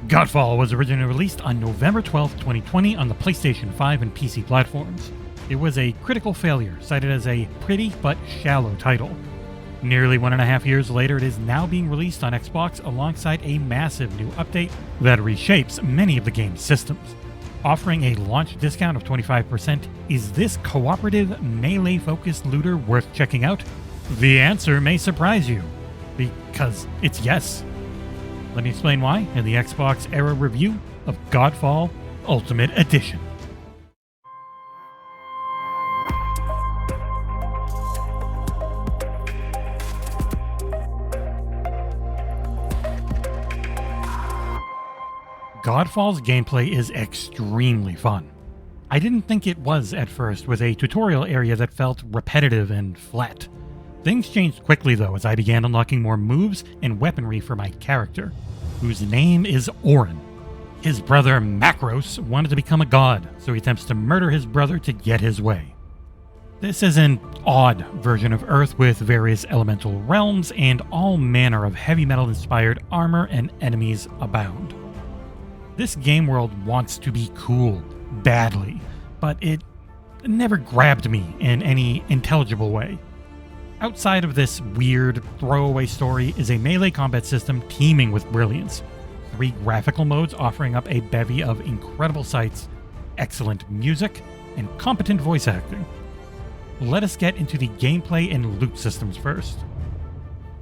Godfall was originally released on November 12, 2020 on the PlayStation 5 and PC platforms. It was a critical failure, cited as a pretty but shallow title. Nearly 1.5 years later, it is now being released on Xbox alongside a massive new update that reshapes many of the game's systems. Offering a launch discount of 25%, is this cooperative, melee-focused looter worth checking out? The answer may surprise you, because it's yes. Let me explain why in the XboxEra review of Godfall Ultimate Edition. Godfall's gameplay is extremely fun. I didn't think it was at first, with a tutorial area that felt repetitive and flat. Things changed quickly though as I began unlocking more moves and weaponry for my character, whose name is Orin. His brother Macros wanted to become a god, so he attempts to murder his brother to get his way. This is an odd version of Earth with various elemental realms and all manner of heavy metal inspired armor and enemies abound. This game world wants to be cool, badly, but it never grabbed me in any intelligible way. Outside of this weird, throwaway story is a melee combat system teeming with brilliance, 3 graphical modes offering up a bevy of incredible sights, excellent music, and competent voice acting. Let us get into the gameplay and loot systems first.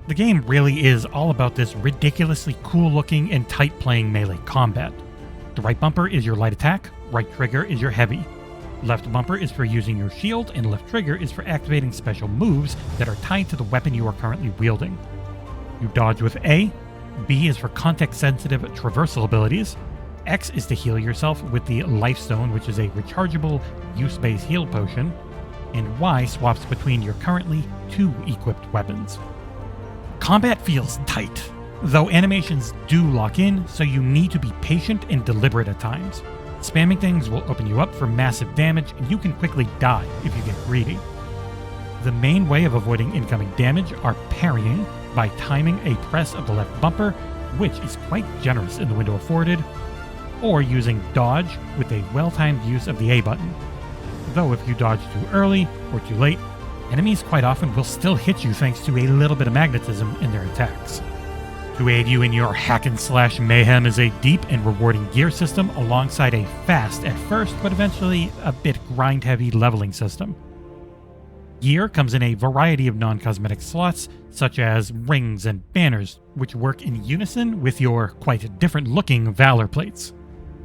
The game really is all about this ridiculously cool-looking and tight-playing melee combat. The right bumper is your light attack, right trigger is your heavy. Left bumper is for using your shield, and left trigger is for activating special moves that are tied to the weapon you are currently wielding. You dodge with A, B is for context-sensitive traversal abilities, X is to heal yourself with the Life Stone, which is a rechargeable, use-based heal potion, and Y swaps between your currently 2 equipped weapons. Combat feels tight, though animations do lock in, so you need to be patient and deliberate at times. Spamming things will open you up for massive damage, and you can quickly die if you get greedy. The main way of avoiding incoming damage are parrying by timing a press of the left bumper, which is quite generous in the window afforded, or using dodge with a well-timed use of the A button. Though if you dodge too early or too late, enemies quite often will still hit you thanks to a little bit of magnetism in their attacks. To aid you in your hack-and-slash mayhem is a deep and rewarding gear system alongside a fast at first but eventually a bit grind-heavy leveling system. Gear comes in a variety of non-cosmetic slots such as rings and banners, which work in unison with your quite different-looking Valor plates.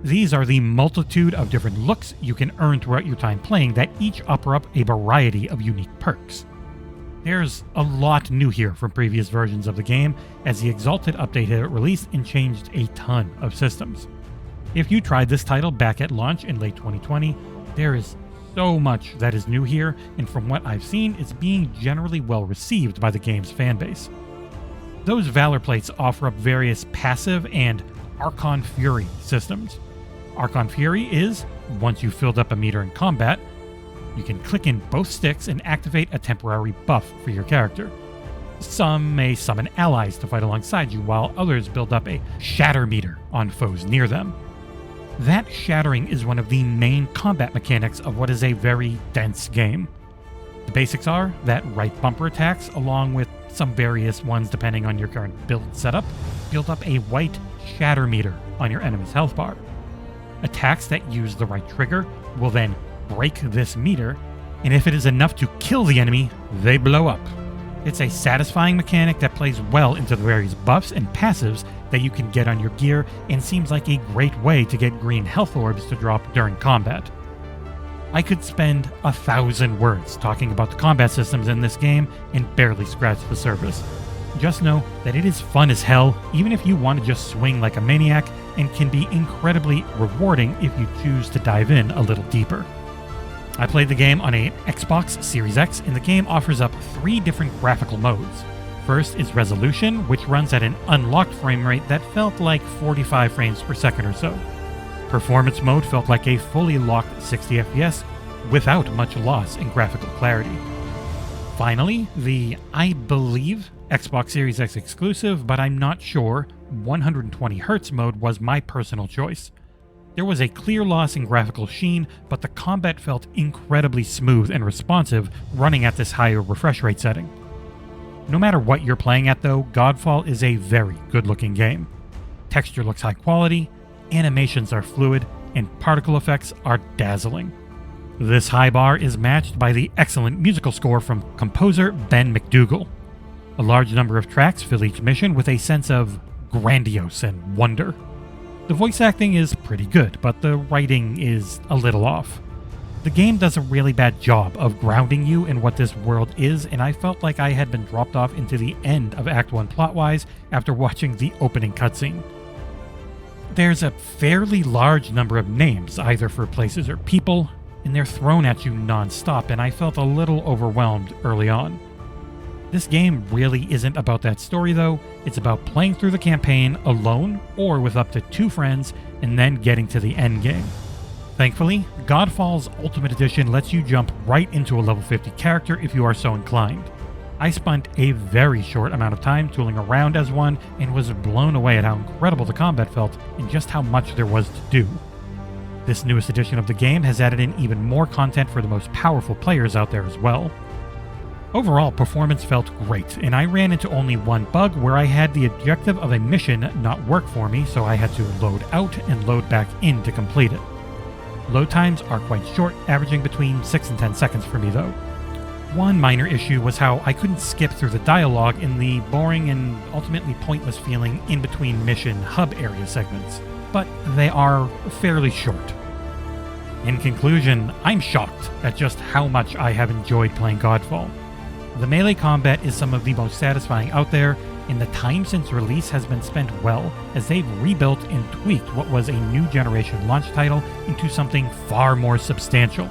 These are the multitude of different looks you can earn throughout your time playing that each offer up a variety of unique perks. There's a lot new here from previous versions of the game, as the Exalted update hit release and changed a ton of systems. If you tried this title back at launch in late 2020, there is so much that is new here, and from what I've seen, it's being generally well received by the game's fanbase. Those Valor plates offer up various passive and Archon Fury systems. Archon Fury is, once you've filled up a meter in combat, you can click in both sticks and activate a temporary buff for your character. Some may summon allies to fight alongside you, while others build up a shatter meter on foes near them. That shattering is one of the main combat mechanics of what is a very dense game. The basics are that right bumper attacks, along with some various ones depending on your current build setup, build up a white shatter meter on your enemy's health bar. Attacks that use the right trigger will then break this meter, and if it is enough to kill the enemy, they blow up. It's a satisfying mechanic that plays well into the various buffs and passives that you can get on your gear, and seems like a great way to get green health orbs to drop during combat. I could spend 1,000 words talking about the combat systems in this game and barely scratch the surface. Just know that it is fun as hell, even if you want to just swing like a maniac, and can be incredibly rewarding if you choose to dive in a little deeper. I played the game on an Xbox Series X, and the game offers up 3 different graphical modes. First is Resolution, which runs at an unlocked frame rate that felt like 45 frames per second or so. Performance mode felt like a fully locked 60 FPS without much loss in graphical clarity. Finally, the, I believe, Xbox Series X exclusive, but I'm not sure, 120Hz mode was my personal choice. There was a clear loss in graphical sheen, but the combat felt incredibly smooth and responsive running at this higher refresh rate setting. No matter what you're playing at though, Godfall is a very good looking game. Texture looks high quality, animations are fluid, and particle effects are dazzling. This high bar is matched by the excellent musical score from composer Ben McDougall. A large number of tracks fill each mission with a sense of grandiose and wonder. The voice acting is pretty good, but the writing is a little off. The game does a really bad job of grounding you in what this world is, and I felt like I had been dropped off into the end of Act 1 plot-wise after watching the opening cutscene. There's a fairly large number of names, either for places or people, and they're thrown at you non-stop, and I felt a little overwhelmed early on. This game really isn't about that story though, it's about playing through the campaign alone or with up to 2 friends and then getting to the end game. Thankfully, Godfall's Ultimate Edition lets you jump right into a level 50 character if you are so inclined. I spent a very short amount of time tooling around as one and was blown away at how incredible the combat felt and just how much there was to do. This newest edition of the game has added in even more content for the most powerful players out there as well. Overall, performance felt great, and I ran into only one bug where I had the objective of a mission not work for me, so I had to load out and load back in to complete it. Load times are quite short, averaging between 6 and 10 seconds for me though. One minor issue was how I couldn't skip through the dialogue in the boring and ultimately pointless feeling in between mission hub area segments, but they are fairly short. In conclusion, I'm shocked at just how much I have enjoyed playing Godfall. The melee combat is some of the most satisfying out there, and the time since release has been spent well, as they've rebuilt and tweaked what was a new generation launch title into something far more substantial.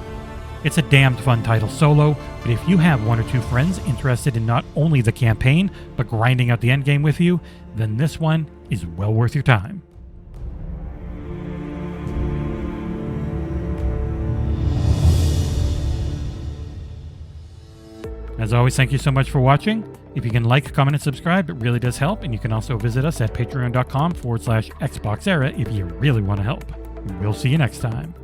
It's a damned fun title solo, but if you have 1 or 2 friends interested in not only the campaign, but grinding out the endgame with you, then this one is well worth your time. As always, thank you so much for watching. If you can like, comment, and subscribe, it really does help, and you can also visit us at patreon.com/XboxEra if you really want to help. We'll see you next time.